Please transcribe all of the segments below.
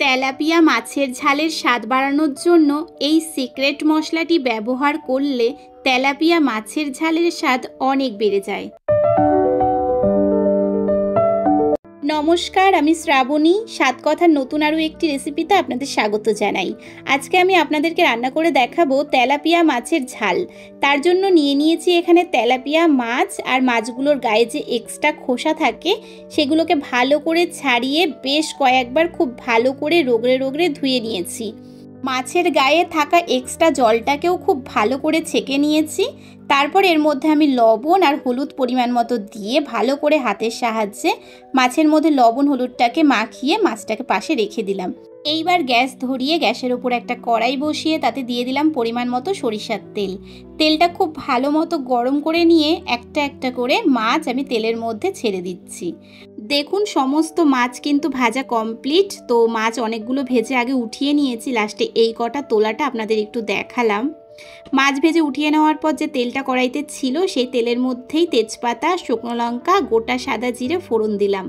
Tilapia মাছের ঝালের স্বাদ বাড়ানোর জন্য এই সিক্রেট মশলাটি ব্যবহার করলে তেলাপিয়া মাছের ঝালের স্বাদ অনেক বেড়ে যায়। নমস্কার, আমি শ্রাবণী। স্বাদ কথার নতুন আরও একটি রেসিপিতে আপনাদের স্বাগত জানাই। আজকে আমি আপনাদেরকে রান্না করে দেখাবো তেলাপিয়া মাছের ঝাল। তার জন্য নিয়ে নিয়েছি এখানে তেলাপিয়া মাছ, আর মাছগুলোর গায়ে যে এক্সট্রা খোসা থাকে সেগুলোকে ভালো করে ছাড়িয়ে বেশ কয়েকবার খুব ভালো করে রগড়ে রগড়ে ধুয়ে নিয়েছি। মাছের গায়ে থাকা এক্সট্রা জলটাকেও খুব ভালো করে ছেঁকে নিয়েছি। তারপর এর মধ্যে আমি লবণ আর হলুদ পরিমাণ মতো দিয়ে ভালো করে হাতের সাহায্যে মাছের মধ্যে লবণ হলুদটাকে মাখিয়ে মাছটাকে পাশে রেখে দিলাম। এইবার গ্যাস ধরিয়ে গ্যাসের ওপর একটা কড়াই বসিয়ে তাতে দিয়ে দিলাম পরিমাণ মতো সরিষার তেল। তেলটা খুব ভালো মতো গরম করে নিয়ে একটা একটা করে মাছ আমি তেলের মধ্যে ছেড়ে দিচ্ছি। দেখুন, সমস্ত মাছ কিন্তু ভাজা কমপ্লিট। তো মাছ অনেকগুলো ভেজে আগে উঠিয়ে নিয়েছি, লাস্টে এই কটা তোলাটা আপনাদের একটু দেখালাম। মাছ ভেজে উঠিয়ে নেওয়ার পর যে তেলটা কড়াইতে ছিল সেই তেলের মধ্যেই তেজপাতা, শুকনো লঙ্কা, গোটা সাদা জিরে ফোড়ন দিলাম।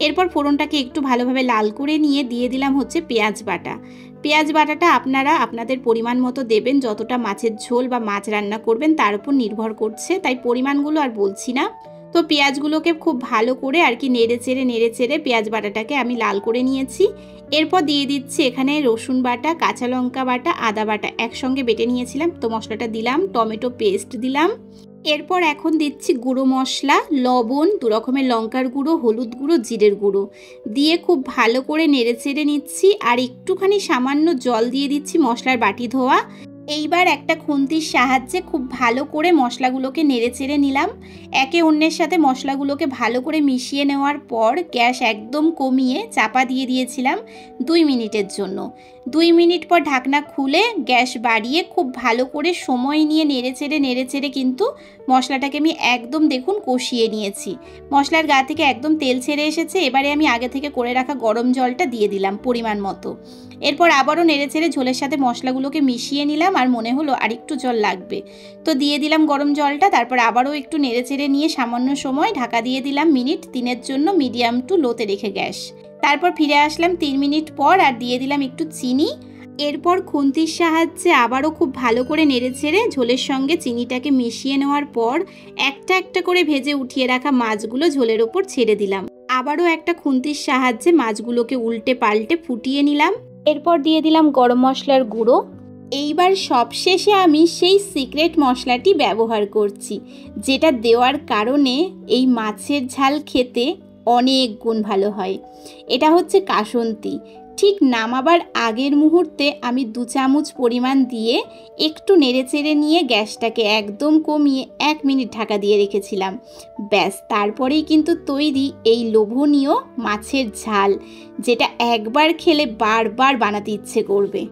এরপর ফোড়নটাকে একটু ভালোভাবে লাল করে নিয়ে দিয়ে দিলাম হচ্ছে পেঁয়াজ বাটা। পেঁয়াজ বাটাটা আপনারা আপনাদের পরিমাণ মতো দেবেন, যতটা মাছের ঝোল বা মাছ রান্না করবেন তার উপর নির্ভর করছে, তাই পরিমাণগুলো আর বলছি না। তো পেঁয়াজগুলোকে খুব ভালো করে আর কি নেড়ে চেড়ে পেঁয়াজ বাটাটাকে আমি লাল করে নিয়েছি। এরপর দিয়ে দিচ্ছি এখানে রসুন বাটা, কাঁচা লঙ্কা বাটা, আদা বাটা একসঙ্গে বেটে নিয়েছিলাম, তো মশলাটা দিলাম। টমেটো পেস্ট দিলাম। এরপর এখন দিচ্ছি গুঁড়ো মশলা, লবণ, 2 রকমের লঙ্কার গুঁড়ো, হলুদ গুঁড়ো, জিরের গুঁড়ো দিয়ে খুব ভালো করে নেড়ে চেড়ে নিচ্ছি। আর একটুখানি সামান্য জল দিয়ে দিচ্ছি মশলার বাটি ধোয়া। এইবার একটা খুন্তির সাহায্যে খুব ভালো করে মশলাগুলোকে নেড়ে চেড়ে নিলাম। একে অন্যের সাথে মশলাগুলোকে ভালো করে মিশিয়ে নেওয়ার পর গ্যাস একদম কমিয়ে চাপা দিয়ে দিয়েছিলাম 2 মিনিটের জন্য। 2 মিনিট পর ঢাকনা খুলে গ্যাস বাড়িয়ে খুব ভালো করে সময় নিয়ে নেড়ে চেড়ে কিন্তু মশলাটাকে আমি একদম দেখুন কষিয়ে নিয়েছি। মশলার গা থেকে একদম তেল ছেড়ে এসেছে। এবারে আমি আগে থেকে করে রাখা গরম জলটা দিয়ে দিলাম পরিমাণ মতো। এরপর আবারও নেড়ে চেড়ে ঝোলের সাথে মশলাগুলোকে মিশিয়ে নিলাম, আর মনে হলো আরেকটু জল লাগবে, তো দিয়ে দিলাম গরম জলটা। তারপর আবারও একটু নেড়ে চেড়ে নিয়ে সামান্য সময় ঢাকা দিয়ে দিলাম মিনিট 3-এর জন্য, মিডিয়াম টু লোতে রেখে গ্যাস। তারপর ফিরে আসলাম 3 মিনিট পর আর দিয়ে দিলাম একটু চিনি। এরপর খুন্তির সাহায্যে আবারও খুব ভালো করে নেড়ে চেড়ে ঝোলের সঙ্গে চিনিটাকে মিশিয়ে নেওয়ার পর একটা একটা করে ভেজে উঠিয়ে রাখা মাছগুলো ঝোলের ওপর ছেড়ে দিলাম। আবারও একটা খুন্তির সাহায্যে মাছগুলোকে উল্টে পাল্টে ফুটিয়ে নিলাম। এরপর দিয়ে দিলাম গরম মশলার গুঁড়ো। এইবার সবশেষে আমি সেই সিক্রেট মশলাটি ব্যবহার করছি, যেটা দেওয়ার কারণে এই মাছের ঝাল খেতে অনেক গুণ ভালো হয়। এটা হচ্ছে কাসুন্দি। ঠিক নামাবার আগের মুহূর্তে আমি 2 চামচ পরিমাণ দিয়ে একটু নেড়ে চেড়ে নিয়ে গ্যাসটাকে একদম কমিয়ে 1 মিনিট ঢাকা দিয়ে রেখেছিলাম। ব্যাস, তারপরেই কিন্তু তৈরি এই লোভনীয় মাছের ঝাল, যেটা একবার খেলে বারবার বানাতে ইচ্ছে করবে।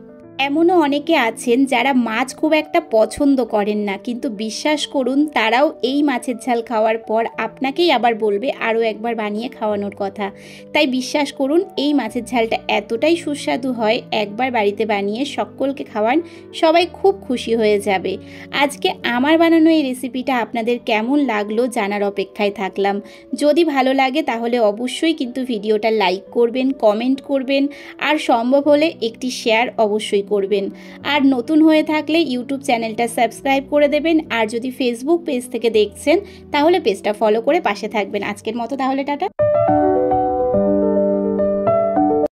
এমনও অনেকে আছেন যারা মাছ খুব একটা পছন্দ করেন না, কিন্তু বিশ্বাস করুন তারাও এই মাছের ঝাল খাওয়ার পর আপনাকেই আবার বলবে আরও একবার বানিয়ে খাওয়ানোর কথা। তাই বিশ্বাস করুন এই মাছের ঝালটা এতটাই সুস্বাদু হয়, একবার বাড়িতে বানিয়ে সকলকে খাওয়ান, সবাই খুব খুশি হয়ে যাবে। আজকে আমার বানানো এই রেসিপিটা আপনাদের কেমন লাগলো জানার অপেক্ষায় থাকলাম। যদি ভালো লাগে তাহলে অবশ্যই কিন্তু ভিডিওটা লাইক করবেন, কমেন্ট করবেন, আর সম্ভব হলে একটি শেয়ার অবশ্যই করবেন। আর নতুন হয়ে থাকলে ইউটিউব চ্যানেলটা সাবস্ক্রাইব করে দেবেন, আর যদি ফেসবুক পেজ থেকে দেখছেন তাহলে পেজটা ফলো করে পাশে থাকবেন। আজকের মতো তাহলে টাটা।